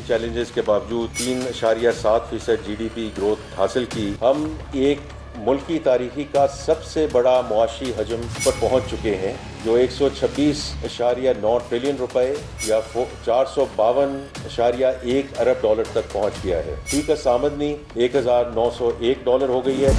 Challenges के बावजूद 3.7% GDP growth हासिल की। हम एक मुल्क की तारीखी का सबसे बड़ा मुआशी हजम पर पहुंच चुके हैं, जो 126.9 ट्रिलियन रुपए या 452.1 अरब डॉलर तक पहुंच गया है। फी का आमदनी $1,901 हो गई है।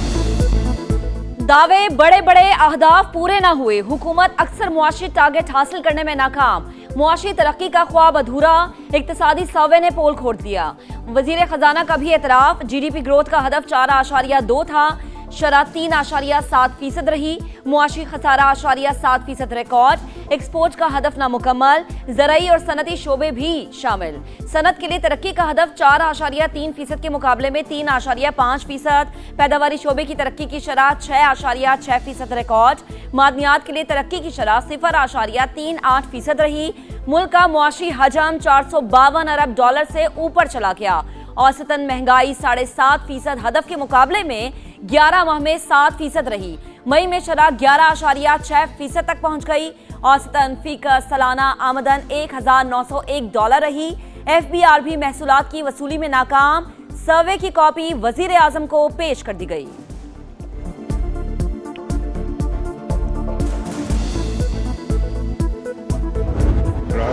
दावे बड़े बड़े अहदाफ पूरे न हुए, हुकूमत अक्सर मुआशी टारगेट हासिल करने में नाकाम, मुआशी तरक्की का ख्वाब अधूरा, इक्तिसादी सर्वे ने पोल खोल दिया। वजीर खजाना का भी एतराफ, GDP ग्रोथ का हदफ 4.2 था, शरह 3.7% रही, मुआशी खसारा 8.7% रिकॉर्ड, एक्सपोर्ट का हदफ नामुकम्मल, ज़राई और सनती शोबे भी शामिल। सनत के लिए तरक्की का हदफ 4.3% के मुकाबले में 3.5%, पैदावारी शोबे की तरक्की की शरह 6.6% रिकॉर्ड, मादनियात के लिए तरक्की की शरह 0.38% रही। मुल्क का मुआशी हजम 452 अरब डॉलर से ऊपर चला गया। औसतन महंगाई 7.5% हदफ के मुकाबले में 11 माह में 7% रही। मई में शरह 11.6% तक पहुंच गई। औसतन फीका सालाना आमदन $1,901 रही। FBR भी महसूलात की वसूली में नाकाम। सर्वे की कॉपी वजीर आजम को पेश कर दी गई।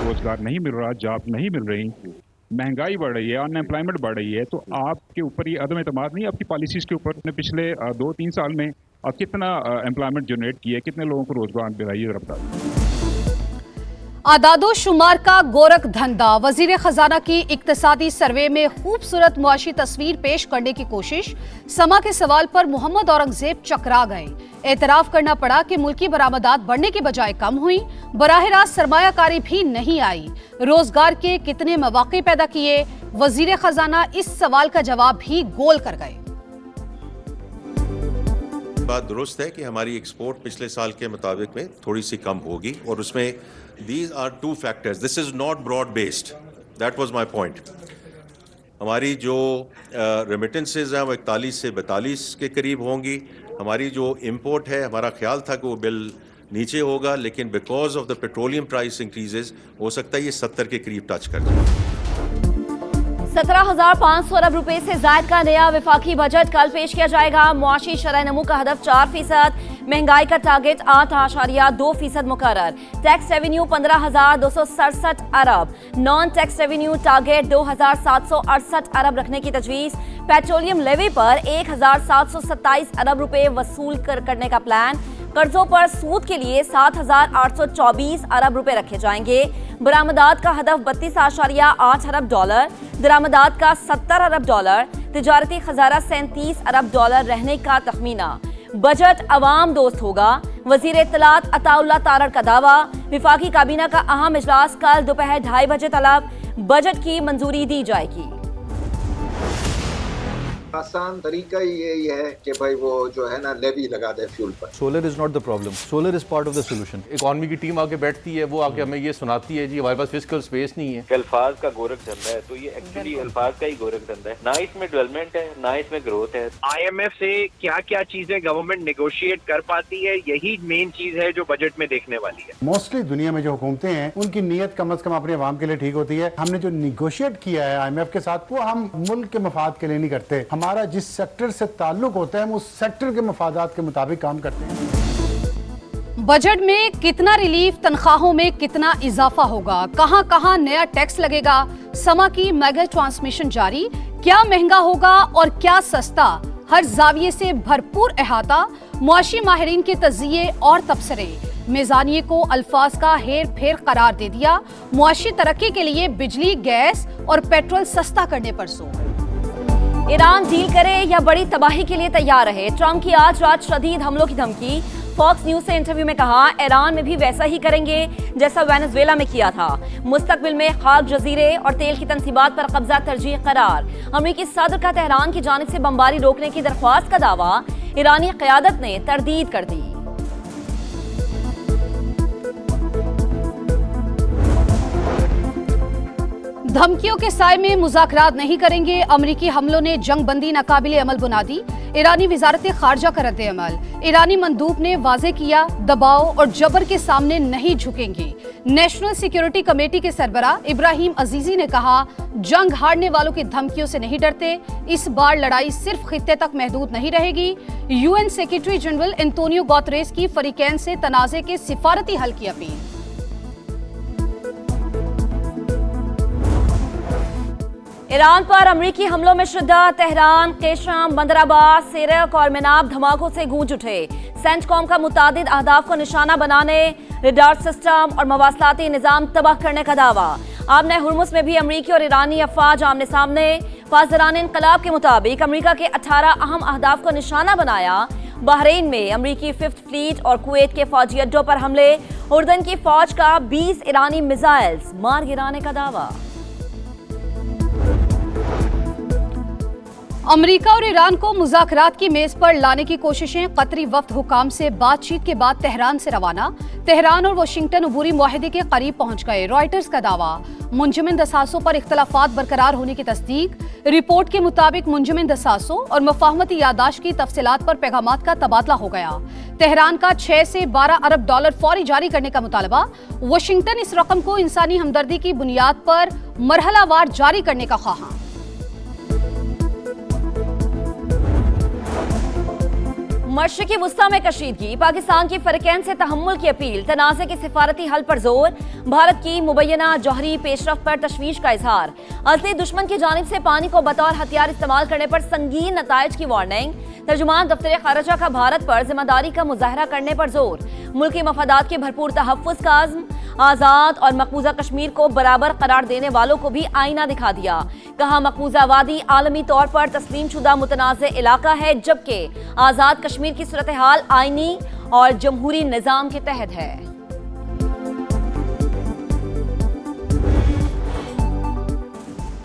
रोजगार नहीं मिल रहा, जॉब नहीं मिल रही, महंगाई बढ़ रही है, अनएम्प्लॉयमेंट बढ़ रही है, तो आपके ऊपर ये अदम एतमाद नहीं आपकी पॉलिसीज के ऊपर? ने पिछले 2-3 साल में कितना एम्प्लॉयमेंट जनरेट किया है, कितने लोगों को रोजगार दिलाइए जरा बताइए। आदादो शुमार का गोरख धंधा, वजीर खजाना की इक्तिसादी सर्वे में खूबसूरत मुआशी तस्वीर पेश करने की कोशिश। समा के सवाल पर मोहम्मद औरंगजेब चकरा गए। एतराफ करना पड़ा कि मुल्की बरामदात बढ़ने की बजाय कम हुई, बराह रास्त सरमायाकारी भी नहीं आई। रोजगार के कितने मौके पैदा किए, वजीर खजाना इस सवाल का जवाब भी गोल कर गए। बात दुरुस्त है कि हमारी एक्सपोर्ट पिछले साल के मुताबिक में थोड़ी सी कम होगी, और उसमें these are two factors. This is not broad based. That was my point. हमारी जो रेमिटेंसेज हैं वो 41 से 42 के करीब होंगी। हमारी जो इंपोर्ट है, हमारा ख्याल था कि वो बिल नीचे होगा, लेकिन because of the petroleum price increases हो सकता है ये 70 के करीब टच कर जाए। 17,500 अरब रुपए से जायद का नया विफाकी बजट कल पेश किया जाएगा। मुआशी शरह नमू का हदफ 4%, महंगाई का टारगेट 8.2% मुकर्रर। टैक्स रेवेन्यू 15,267 अरब, नॉन टैक्स रेवेन्यू टारगेट 2,768 अरब रखने की तजवीज़। पेट्रोलियम लेवी पर 1,727 अरब रुपए वसूल करने का प्लान। कर्जों पर सूद के लिए 7,824 अरब रुपए रखे जाएंगे। बरामदात का हदफ 32.8 अरब डॉलर, दरामदात का 70 अरब डॉलर, तिजारती खजाना 37 अरब डॉलर रहने का तखमीना। बजट अवाम दोस्त होगा, वजीर इत्तलात अताउल्लाह तारड़ का दावा। विफाकी काबीना का अहम इजलास कल दोपहर 2:30 बजे तलब, बजट की मंजूरी दी जाएगी। आसान तरीका ही यही है कि भाई वो जो है ना लेवी लगा दे फ्यूल पर। Solar is not the problem, solar is part of the solution. Economy की टीम आके बैठती है, वो आके हमें ये सुनाती है जी हमारे पास फिजिकल स्पेस नहीं है। अल्फाज का गोरख धंधा है, तो ये एक्चुअली अल्फाज का ही गोरख धंधा है, ना इसमें डेवलपमेंट है ना इसमें ग्रोथ है। IMF से क्या क्या चीजें गवर्नमेंट नेगोशिएट कर पाती है, यही मेन चीज है जो बजट में देखने वाली है। मोस्टली दुनिया में जो हुकूमतें हैं उनकी नीयत कम से कम अपने अवाम के लिए ठीक होती है। हमने जो निगोशिएट किया है IMF के साथ, वो हम मुल्क के मफाद के लिए नहीं करते। हमारा जिस सेक्टर से ताल्लुक होता है हम उस सेक्टर के मफादात के मुताबिक काम करते हैं। बजट में कितना रिलीफ, तनख्वाहों में कितना इजाफा होगा, कहां कहां नया टैक्स लगेगा, समा की मेगा ट्रांसमिशन जारी, क्या महंगा होगा और क्या सस्ता, हर जाविये से भरपूर अहाता, मुआशी माहिरीन के तजिए और तबसरे। मेजानिये को अल्फाज का हेर फेर करार दे दिया। मुआशी तरक्की के लिए बिजली, गैस और पेट्रोल सस्ता करने पर जोर। ईरान डील करे या बड़ी तबाही के लिए तैयार रहे, ट्रंप की आज रात शदीद हमलों की धमकी। फॉक्स न्यूज से इंटरव्यू में कहा ईरान में भी वैसा ही करेंगे जैसा वेनेजुएला में किया था। मुस्तकबिल में खाक जजीरे और तेल की तनसीबात पर कब्जा तरजीह करार। अमरीकी सदर का तेहरान की जानिब से बमबारी रोकने की दरख्वास्त का दावा ईरानी क़यादत ने तरदीद कर दी। धमकियों के साए में मुज़ाकरात नहीं करेंगे, अमरीकी हमलों ने जंग बंदी नाकाबिले अमल बना दी। ईरानी वजारत खारजा का रद्द अमल। ईरानी मंदूब ने वाजे किया, दबाव और जबर के सामने नहीं झुकेंगे। नेशनल सिक्योरिटी कमेटी के सरबराह इब्राहिम अजीजी ने कहा, जंग हारने वालों की धमकियों से नहीं डरते। इस बार लड़ाई सिर्फ खित्ते तक महदूद नहीं रहेगी। UN secretary general Antonio Guterres की फरीकैन से तनाज़े के सिफारती हल की अपील। ईरान पर अमरीकी हमलों में शिद्दत। तेहरान, केशम, बंदराबाद, सेरक और मिनाब धमाकों से गूंज उठे। सेंटकॉम का मुतादिद अहदाफ को निशाना बनाने, रडार सिस्टम और मवासलाती निजाम तबाह करने का दावा। आमने हुर्मुस में भी अमरीकी और ईरानी अफवाज आमने सामने। फाजरान इनकलाब के मुताबिक अमरीका के 18 अहम अहदाफ को निशाना बनाया। बहरीन में अमरीकी 5th फ्लीट और कुवैत के फौजी अड्डों पर हमले। उर्दन की फौज का 20 ईरानी मिसाइल्स मार गिराने का दावा। अमेरिका और ईरान को मुज़ाकरात की मेज पर लाने की कोशिशें। कतरी वफ्द हुकाम से बातचीत के बाद तेहरान से रवाना। तेहरान और वाशिंगटन अबूरी मुआहदे के करीब पहुंच गए। रॉयटर्स का दावा, मुंजमिन दसासों पर इख्तलाफात बरकरार होने की तस्दीक। रिपोर्ट के मुताबिक मुंजमिन दसासों और मफाहमती यादाश्त की तफसीलात पर पैगामात का तबादला हो गया। तेहरान का 6 से 12 अरब डॉलर फौरी जारी करने का मुतालबा। वाशिंगटन इस रकम को इंसानी हमदर्दी की बुनियाद पर मरहलावार जारी करने का ख्वाहां। मशरिकी वुस्ता में कशीदगी। पाकिस्तान की फरकैन से तहम्मुल की अपील। तनाज़े के सिफारती हल पर जोर। भारत की मुबैना जौहरी पेशरफ पर तशवीश का इजहार। असली दुश्मन की जानिब से पानी को बतौर हथियार इस्तेमाल करने पर संगीन नताइज की वार्निंग। तर्जुमान दफ्तर खारजा का भारत पर जिम्मेदारी का मुजाहरा करने पर जोर। मुल्की मफादात के भरपूर तहफ़्फ़ुज़ का अज़्म। आज़ाद और मकबूजा कश्मीर को बराबर करार देने वालों को भी आईना दिखा दिया। कहा, मकबूजा वादी आलमी तौर पर तस्लीम शुदा मुतनाज़ इलाका है, जबकि आज़ाद कश्मीर की सूरत हाल आईनी और जमहूरी निज़ाम के तहत है।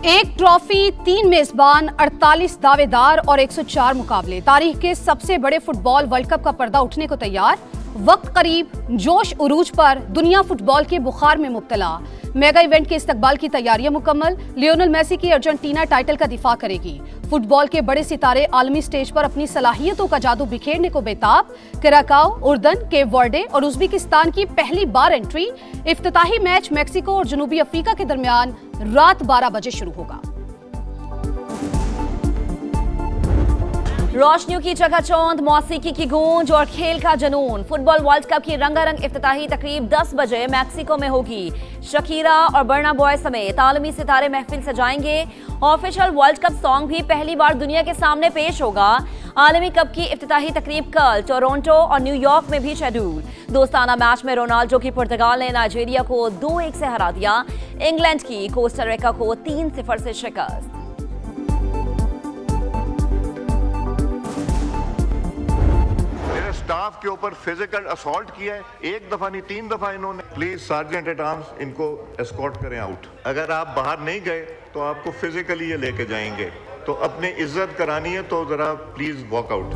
एक ट्रॉफी, 3 मेजबान, 48 दावेदार और 104 मुकाबले। तारीख के सबसे बड़े फुटबॉल वर्ल्ड कप का पर्दा उठने को तैयार। वक्त करीब, जोश उरूज पर, दुनिया फुटबॉल के बुखार में मुब्तला। मेगा इवेंट के इस्तकबाल की तैयारियां मुकम्मल। लियोनेल मेसी की अर्जेंटीना टाइटल का दिफा करेगी। फुटबॉल के बड़े सितारे आलमी स्टेज पर अपनी सलाहियतों का जादू बिखेरने को बेताब। कराकाओ, उर्दन, केप वर्डे और उज़्बेकिस्तान की पहली बार एंट्री। इफ्तिताही मैच मैक्सिको और जनूबी अफ्रीका के दरमियान रात 12 बजे शुरू होगा। रोशनियों की चकाचौंध, मौसीकी की गूंज और खेल का जुनून। फुटबॉल वर्ल्ड कप की रंगारंग इफ्तिताही तकरीब 10 बजे मैक्सिको में होगी। शकीरा और बर्ना बॉय समेत आलमी सितारे महफिल सजाएंगे। ऑफिशियल वर्ल्ड कप सॉन्ग भी पहली बार दुनिया के सामने पेश होगा। आलमी कप की इफ्तिताही तकरीब कल टोरंटो और न्यूयॉर्क में भी शेड्यूल। दोस्ताना मैच में रोनाल्डो की पुर्तगाल ने नाइजीरिया को 2-1 से हरा दिया। इंग्लैंड की कोस्टारिका को 3-0 से शिकस्त। स्टाफ के ऊपर फिजिकल असॉल्ट किया है, 1 दफा नहीं 3 दफा इन्होंने। प्लीज सार्जेंट एट आर्म्स इनको एस्कॉर्ट करें आउट। अगर आप बाहर नहीं गए तो आपको फिजिकली ये लेके जाएंगे। तो अपनी इज्जत करानी है तो जरा प्लीज वॉक आउट।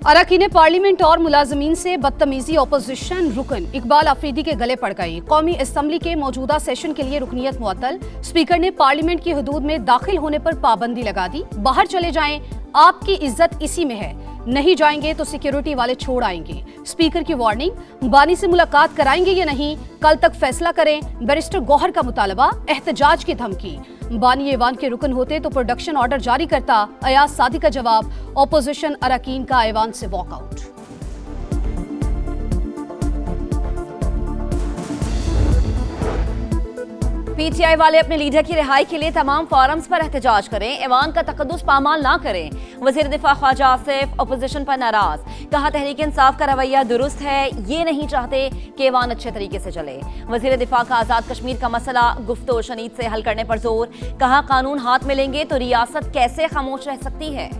अरकान पार्लियामेंट और मुलाजमीन से बदतमीजी। ऑपोजिशन रुकन इकबाल आफरीदी के गले पड़ गई। कौमी असम्बली के मौजूदा सेशन के लिए रुकनीत मुअत्तल। स्पीकर ने पार्लियामेंट की हदूद में दाखिल होने पर पाबंदी लगा दी। बाहर चले जाएं, आपकी इज्जत इसी में है। नहीं जाएंगे तो सिक्योरिटी वाले छोड़ आएंगे। स्पीकर की वार्निंग। बानी से मुलाकात कराएंगे या नहीं, कल तक फैसला करें। बैरिस्टर गौहर का मुतालबा। एहतजाज की धमकी। बानी ऐवान के रुकन होते तो प्रोडक्शन ऑर्डर जारी करता। अयाज सादी का जवाब। ऑपोजिशन अरकान का ऐवान से वॉकआउट। पीटीआई वाले अपने लीडर की रिहाई के लिए तमाम फोरम्स पर एहतजाज करें। ऐवान का तकद्दुस पामाल ना करें। वजीर दिफा ख्वाजा आसिफ अपोजिशन पर नाराज। कहा, तहरीक इंसाफ का रवैया दुरुस्त है, ये नहीं चाहते कि ऐवान अच्छे तरीके से चले। वजीर दिफा का आजाद कश्मीर का मसला गुफ्तो शनीद से हल करने पर जोर। कहा, कानून हाथ में लेंगे तो रियासत कैसे खामोश रह सकती है।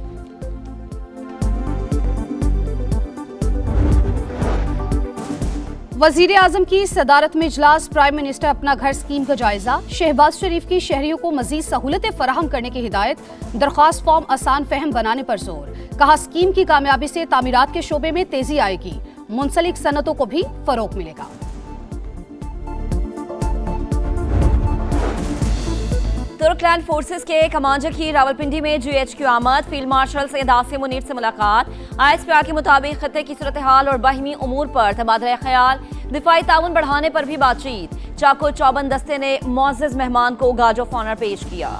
वजीर आजम की सदारत में इजलास। प्राइम मिनिस्टर अपना घर स्कीम का जायजा। शहबाज शरीफ की शहरियों को मजीद सहूलतें फराहम करने की हिदायत। दरख्वास्त फॉर्म आसान फहम बनाने पर जोर। कहा, स्कीम की कामयाबी से तामीरात के शोबे में तेजी आएगी। मुंसलिक सनतों को भी फरोग मिलेगा। तुर्कलैंड फोर्सेस के कमांडर की रावलपिंडी में GHQ आमद। फील्ड मार्शल सैयद आसिम मुनीर से मुलाकात। ISPR के मुताबिक खत्ते की सूरत हाल और बाहिमी उमूर पर तबादला ख्याल, दिफाई ताउन बढ़ाने पर भी बातचीत। चाको चौबंद दस्ते ने मुअज़्ज़ज़ मेहमान को गार्ड ऑफ ऑनर पेश किया।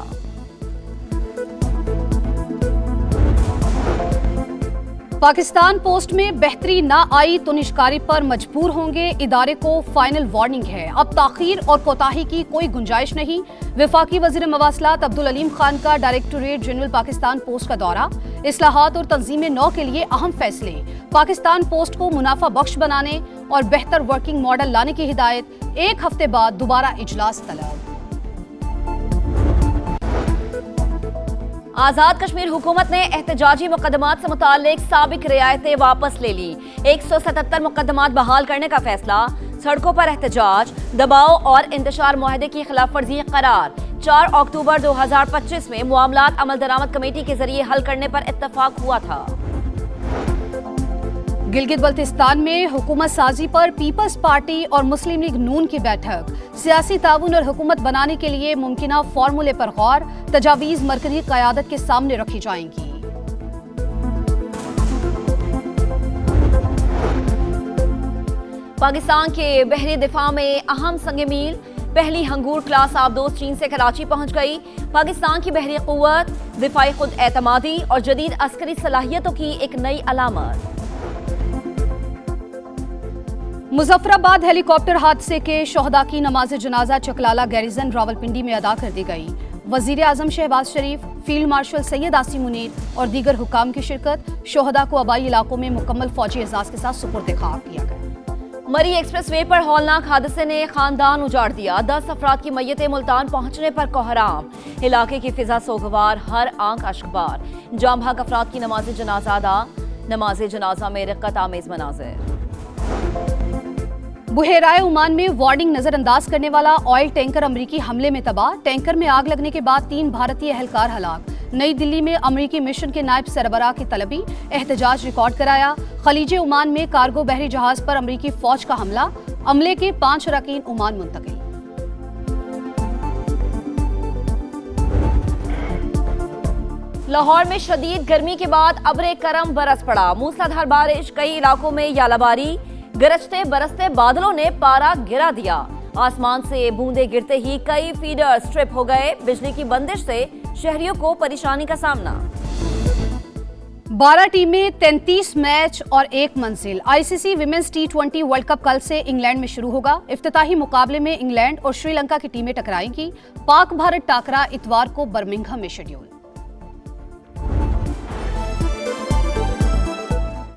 पाकिस्तान पोस्ट में बेहतरी ना आई तो निष्कारी पर मजबूर होंगे, इदारे को फाइनल वार्निंग है। अब ताखीर और कोताही की कोई गुंजाइश नहीं। वफाकी वजीर मवासलात अब्दुल अलीम खान का डायरेक्टोरेट जनरल पाकिस्तान पोस्ट का दौरा। इस्लाहात और तंजीम नौ के लिए अहम फैसले। पाकिस्तान पोस्ट को मुनाफा बख्श बनाने और बेहतर वर्किंग मॉडल लाने की हिदायत। 1 हफ्ते बाद दोबारा इजलास तलब। आजाद कश्मीर हुकूमत ने एहतजाजी मुकदमात से मुताल्लिक साबिक रियायतें वापस ले ली। 177 मुकदमात बहाल करने का फैसला। सड़कों पर एहतजाज, दबाव और इंतशार मुआहदे की खिलाफ वर्जी करार। 4 अक्टूबर 2025 में मामलात अमल दरामद कमेटी के जरिए हल करने पर इत्तफाक हुआ था। गिलगित बल्तिस्तान में हुकूमत साजी पर पीपल्स पार्टी और मुस्लिम लीग नून की बैठक। सियासी ताउन और हुकूमत बनाने के लिए मुमकिना फार्मूले पर गौर। तजावीज मरकजी क़यादत के सामने रखी जाएंगी। पाकिस्तान के बहरी दिफा में अहम संग मील। पहली हंगूर क्लास आबदोज चीन से कराची पहुंच गई। पाकिस्तान की बहरी क़ुव्वत, दिफाई खुद एतमादी और जदीद अस्करी सलाहियतों की एक नई अलामत। मुजफ्फराबाद हेलीकॉप्टर हादसे के शोहदा की नमाज जनाजा चकलाला गैरिजन रावलपिंडी में अदा कर दी गई। वजीर आजम शहबाज शरीफ, फील्ड मार्शल सैयद आसिम मुनीर और दीगर हुकाम की शिरकत। शोहदा को आबाई इलाकों में मुकम्मल फौजी एजाज के साथ सुपुर्द खाक किया गया। मरी एक्सप्रेस वे पर हौलनाक हादसे ने खानदान उजाड़ दिया। 10 अफराद की मैयतें मुल्तान पहुंचने पर कोहराम। इलाके की फिजा सोगवार, हर आंख अश्कबार। जाम भाग अफराद की नमाज जनाजा अदा। नमाज जनाजा में रिक्कत आमेज मनाजिर। बुहेराए ओमान में वार्निंग नजरअंदाज करने वाला ऑयल टैंकर अमरीकी हमले में तबाह। टैंकर में आग लगने के बाद 3 भारतीय एहलकार हलाक। नई दिल्ली में अमरीकी मिशन के नायब सरबराह की तलबी। एहतजाज रिकॉर्ड कराया। खलीजे ओमान में कार्गो बहरी जहाज पर अमरीकी फौज का हमला। अमले के 5 अरकान ओमान मुंतकिल। लाहौर में शदीद गर्मी के बाद अब्रे करम बरस पड़ा। मूसलाधार बारिश, कई इलाकों में यालाबारी। गरजते बरसते बादलों ने पारा गिरा दिया। आसमान से बूंदे गिरते ही कई फीडर स्ट्रिप हो गए। बिजली की बंदिश से शहरियों को परेशानी का सामना। 12 टीमें, 33 मैच और 1 मंजिल। ICC women's T20 world cup कल से इंग्लैंड में शुरू होगा। इफ्तिताही मुकाबले में इंग्लैंड और श्रीलंका की टीमें टकराएंगी। पाक भारत टाकरा इतवार को बर्मिंघम में शेड्यूल।